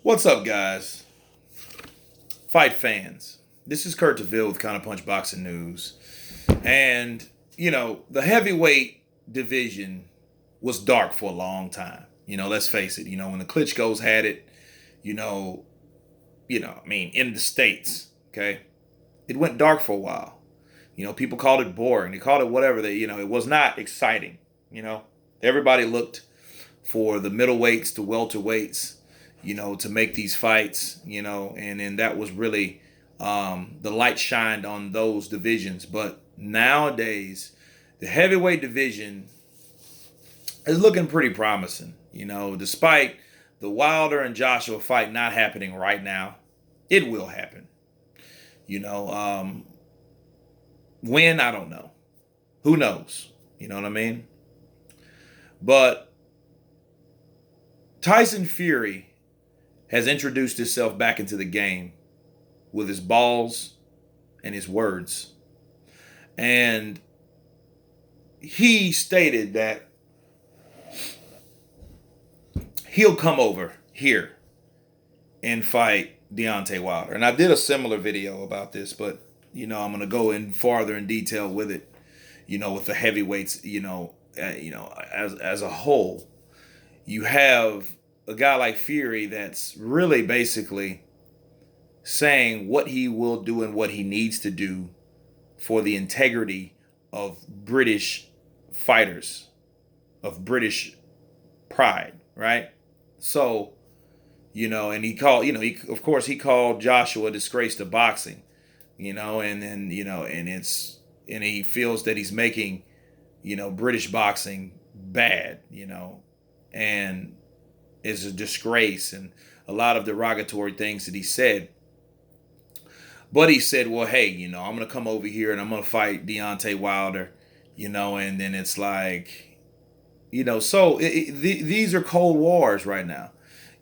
What's up, guys? Fight fans. This is Kurt DeVille with Counterpunch Boxing News. And, the heavyweight division was dark for a long time. Let's face it. When the Klitschko's had it, you know, in the States, okay, it went dark for a while. People called it boring. They called it whatever. It was not exciting. Everybody looked for the middleweights, the welterweights, to make these fights, and then that was really the light shined on those divisions. But nowadays, the heavyweight division is looking pretty promising, despite the Wilder and Joshua fight not happening right now. It will happen. You know, um, when, I don't know. Who knows? You know what I mean? But Tyson Fury has introduced himself back into the game with his balls and his words. And he stated that he'll come over here and fight Deontay Wilder. And I did a similar video about this, but I'm gonna go in farther in detail with it. With the heavyweights. As a whole, you have a guy like Fury that's really basically saying what he will do and what he needs to do for the integrity of British fighters, of British pride, right? So, and he called, of course, he called Joshua a disgrace to boxing, and then, and he feels that he's making, British boxing bad, and is a disgrace and a lot of derogatory things that he said. But he said, well, hey, I'm going to come over here and I'm going to fight Deontay Wilder, and then it's like, these are cold wars right now,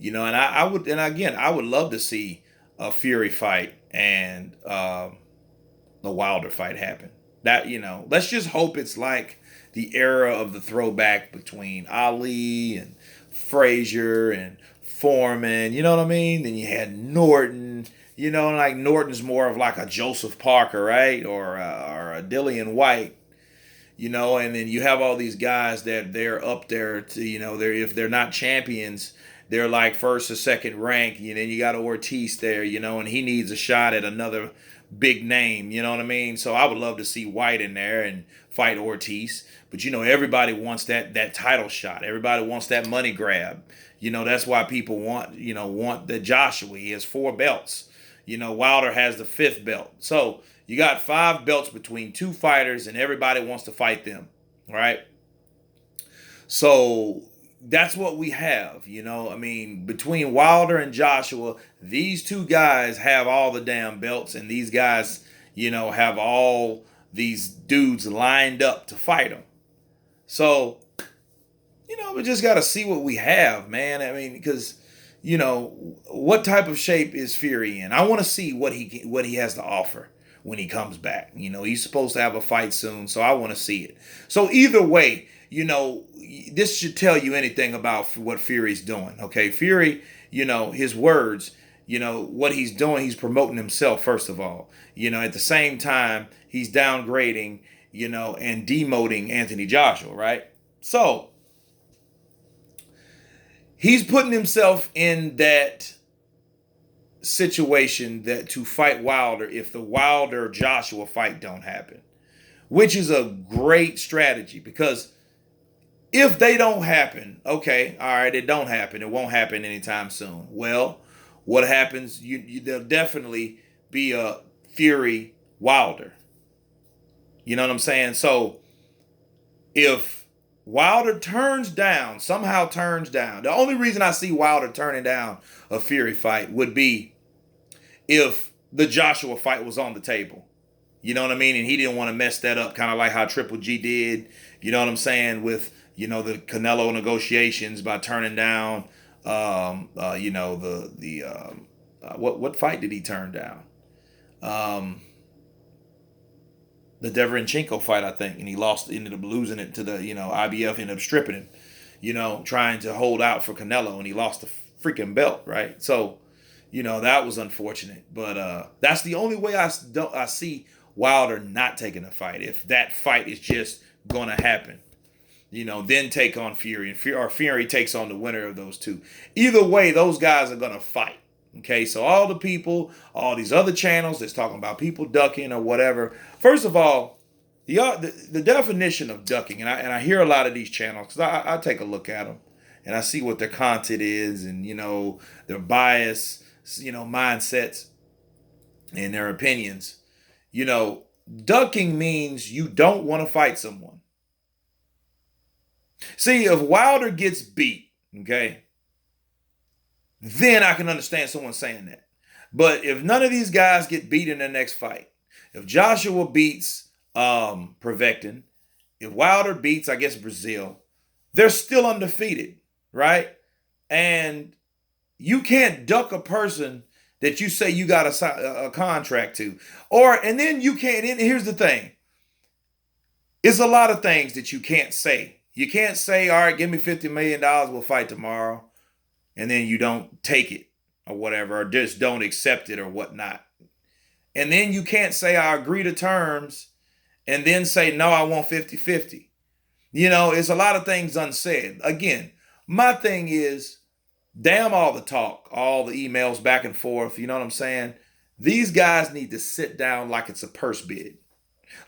and I would, and again, I would love to see a Fury fight and the Wilder fight happen. That, let's just hope it's like the era of the throwback between Ali and Frazier and Foreman, you know what I mean? Then you had Norton, like Norton's more of like a Joseph Parker, right? Or a Dillian Whyte, and then you have all these guys that they're up there to, they're, if they're not champions, they're like first or second rank. Then you got Ortiz there, and he needs a shot at another big name, you know what I mean? So I would love to see Whyte in there and fight Ortiz. But everybody wants that title shot. Everybody wants that money grab. That's why people want the Joshua. He has 4 belts. Wilder has the 5th belt. So you got 5 belts between 2 fighters, and everybody wants to fight them, right? So that's what we have, between Wilder and Joshua, these 2 guys have all the damn belts, and these guys, have all these dudes lined up to fight them. So, we just got to see what we have, man. Because, what type of shape is Fury in? I want to see what he has to offer when he comes back. He's supposed to have a fight soon, so I want to see it. So either way, this should tell you anything about what Fury's doing. Okay, Fury, his words, what he's doing, he's promoting himself first of all. At the same time, he's downgrading, and demoting Anthony Joshua, right? So he's putting himself in that situation that to fight Wilder if the Wilder Joshua fight don't happen, which is a great strategy because if they don't happen, okay, all right, it don't happen. It won't happen anytime soon. Well, what happens? There'll definitely be a Fury Wilder. You know what I'm saying? So if Wilder somehow turns down, the only reason I see Wilder turning down a Fury fight would be if the Joshua fight was on the table. You know what I mean? And he didn't want to mess that up, kind of like how Triple G did, you know what I'm saying, with, the Canelo negotiations by turning down, what fight did he turn down? The Deverenchenko fight, I think, and he ended up losing it to the, IBF ended up stripping him, trying to hold out for Canelo, and he lost the freaking belt, right? So, that was unfortunate. But that's the only way I see Wilder not taking a fight. If that fight is just going to happen, then take on Fury, or Fury takes on the winner of those two. Either way, those guys are going to fight. Okay, so all the people, all these other channels that's talking about people ducking or whatever. First of all, the definition of ducking, and I hear a lot of these channels because I take a look at them and I see what their content is, and their bias, mindsets and their opinions. Ducking means you don't want to fight someone. See, if Wilder gets beat, okay, then I can understand someone saying that. But if none of these guys get beat in their next fight, if Joshua beats Povetkin, if Wilder beats, I guess, Brazil, they're still undefeated, right? And you can't duck a person that you say you got a contract to. And then you can't, and here's the thing. It's a lot of things that you can't say. You can't say, all right, give me $50 million, we'll fight tomorrow. And then you don't take it or whatever, or just don't accept it or whatnot. And then you can't say, I agree to terms, and then say, no, I want 50-50. It's a lot of things unsaid. Again, my thing is, damn all the talk, all the emails back and forth, you know what I'm saying? These guys need to sit down like it's a purse bid.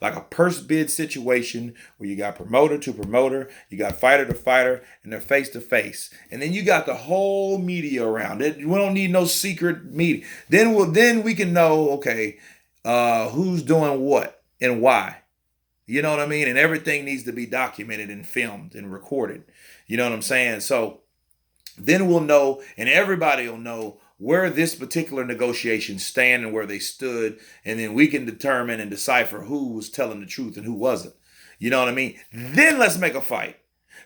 Like a purse bid situation where you got promoter to promoter, you got fighter to fighter, and they're face to face. And then you got the whole media around it. We don't need no secret media. Then we can know, okay, who's doing what and why. You know what I mean? And everything needs to be documented and filmed and recorded. You know what I'm saying? So then we'll know, and everybody will know where this particular negotiation stand and where they stood, and then we can determine and decipher who was telling the truth and who wasn't. You know what I mean? Then let's make a fight.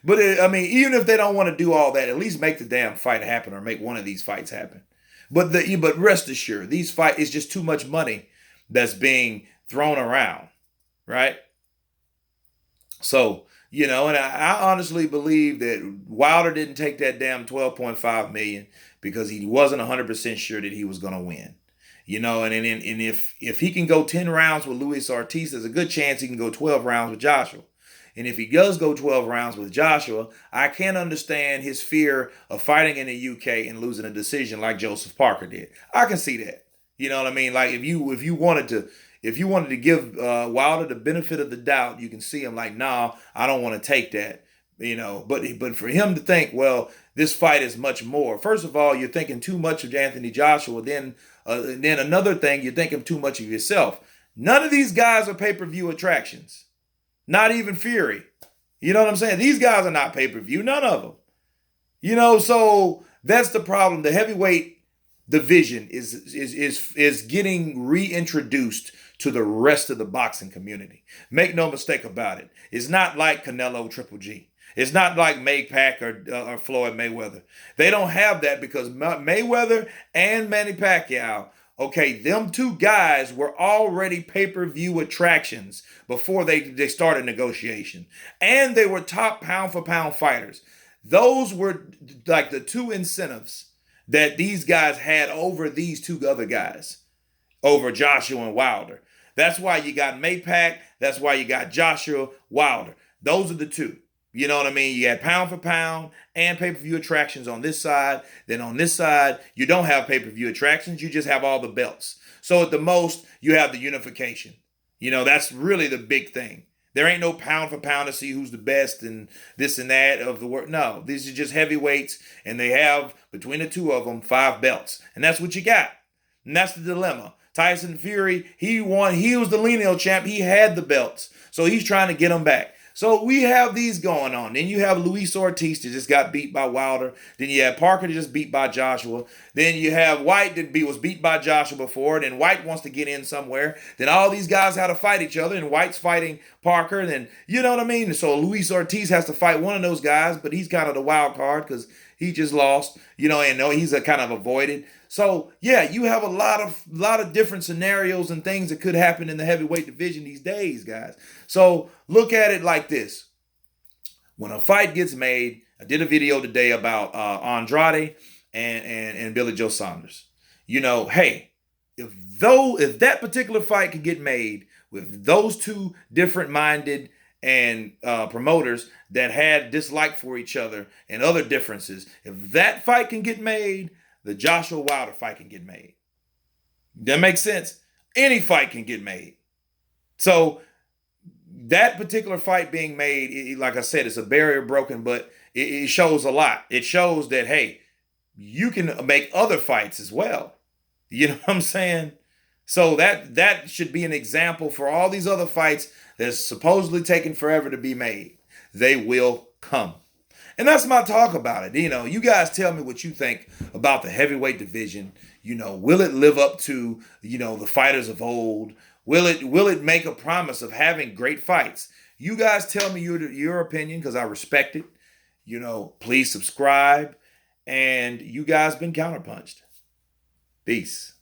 But even if they don't want to do all that, at least make the damn fight happen, or make one of these fights happen. But rest assured, these fights is just too much money that's being thrown around, right? So, and I honestly believe that Wilder didn't take that damn $12.5 million because he wasn't 100% sure that he was going to win. And if he can go 10 rounds with Luis Ortiz, there's a good chance he can go 12 rounds with Joshua. And if he does go 12 rounds with Joshua, I can't understand his fear of fighting in the UK and losing a decision like Joseph Parker did. I can see that. You know what I mean? Like if you wanted to give Wilder the benefit of the doubt, you can see him like, nah, I don't want to take that. But for him to think, well, this fight is much more. First of all, you're thinking too much of Anthony Joshua. Then another thing, you're thinking too much of yourself. None of these guys are pay-per-view attractions. Not even Fury. You know what I'm saying? These guys are not pay-per-view. None of them. So that's the problem. The heavyweight division is getting reintroduced to the rest of the boxing community. Make no mistake about it. It's not like Canelo Triple G. It's not like Maypac or Floyd Mayweather. They don't have that because Mayweather and Manny Pacquiao, okay, them two guys were already pay-per-view attractions before they started negotiation. And they were top pound-for-pound fighters. Those were like the two incentives that these guys had over these two other guys, over Joshua and Wilder. That's why you got Maypac. That's why you got Joshua, Wilder. Those are the two. You know what I mean? You had pound for pound and pay-per-view attractions on this side. Then on this side, you don't have pay-per-view attractions. You just have all the belts. So at the most, you have the unification. That's really the big thing. There ain't no pound for pound to see who's the best and this and that of the world. No, these are just heavyweights, and they have, between the two of them, 5 belts. And that's what you got. And that's the dilemma. Tyson Fury, he won. He was the lineal champ. He had the belts. So he's trying to get them back. So we have these going on. Then you have Luis Ortiz that just got beat by Wilder. Then you have Parker that just beat by Joshua. Then you have Whyte that was beat by Joshua before. Then Whyte wants to get in somewhere. Then all these guys have to fight each other. And Whyte's fighting Parker. Then you know what I mean? So Luis Ortiz has to fight one of those guys. But he's kind of the wild card because he just lost. And he's a kind of avoided. So yeah, you have a lot of different scenarios and things that could happen in the heavyweight division these days, guys. So look at it like this. When a fight gets made, I did a video today about Andrade and Billy Joe Saunders. You know, hey, if that particular fight could get made with those two different minded and promoters that had dislike for each other and other differences, if that fight can get made, the Joshua Wilder fight can get made. That makes sense. Any fight can get made. So that particular fight being made, like I said, it's a barrier broken, but it shows a lot. It shows that, hey, you can make other fights as well. You know what I'm saying? So that should be an example for all these other fights that's supposedly taking forever to be made. They will come. And that's my talk about it. You know, you guys tell me what you think about the heavyweight division. You know, will it live up to, you know, the fighters of old? Will it make a promise of having great fights? You guys tell me your opinion, because I respect it. You know, please subscribe. And you guys been counterpunched. Peace.